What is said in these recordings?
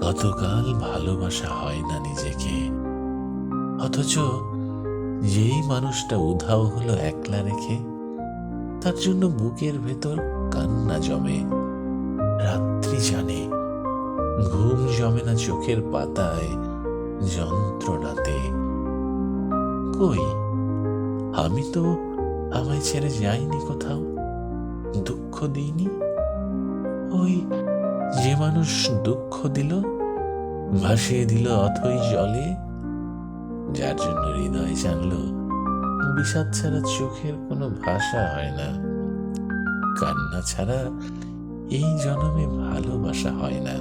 কতকাল ভালোবাসা হয় না নিজেকে, অথচ যেই মানুষটা উধাও হলো একলা রেখে, তার জন্য বুকের ভেতর কান্না জমে। রাত্রি জানে, ঘুম জমে না চোখের পাতায়, যন্ত্রণাতে। কই, আমি তো আমায় ছেড়ে যাইনি কোথাও, দুঃখ দিইনি। ওই যে মানুষ দুঃখ দিল, ভাসিয়ে দিল অথই জলে, যার জন্য হৃদয় জানলো বিষাদ ছাড়া চোখের কোনো ভাষা হয় না, কান্না ছাড়া এই জন্মে ভালোবাসা হয় না।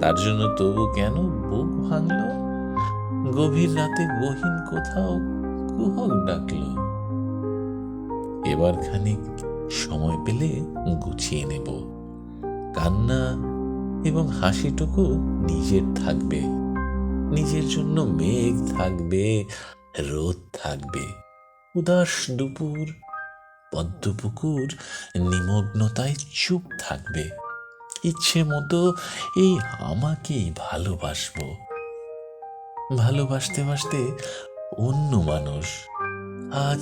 তার জন্য তবু কেন বুক ভাঙলো, গভীর রাতে গহীন কোথাও কুহক ডাকলো। এবার খানিক সময় পেলে গুছিয়ে নেব, কান্না এবং হাসিটুকু নিজের থাকবে, নিজের জন্য মেঘ থাকবে, রোদ থাকবে, উদাস দুপুর, পদ্মপুকুর নিমগ্নতায় চুপ থাকবে। ইচ্ছে মতো এই আমাকেই ভালোবাসবো, ভালোবাসতে বাসতে অন্য মানুষ। আজ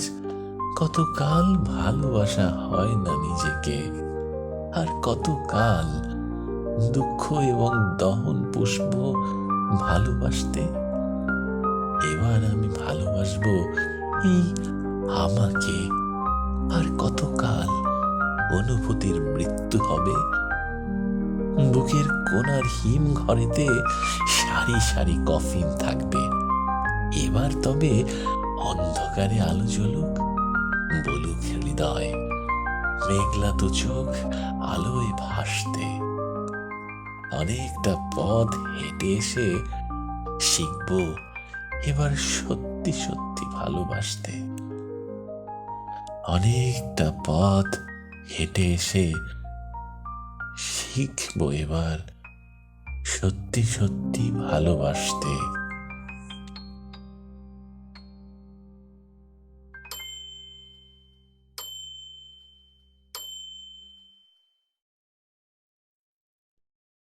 কতকাল ভালোবাসা হয় না নিজেকে, আর কতকাল দুঃখ এবং দহন পুষ্প ভালোবাসতে। এবার আমি ভালোবাসবো এই আমাকে, আর কতকাল অনুভূতির মৃত্যু হবে। বুকের কোণার হিম ঘরেতে সারি সারি কফিন থাকবে। এবার তবে অন্ধকারে আলো জ্বলুক, বলুক হৃদয়, মেঘলা দু চোখ আলোয় ভাসতে। অনেকটা পথ হেঁটে এসে শিখব এবার সত্যি সত্যি ভালোবাসতে। অনেকটা পথ হেঁটে এসে শিখব এবার সত্যি সত্যি ভালোবাসতে।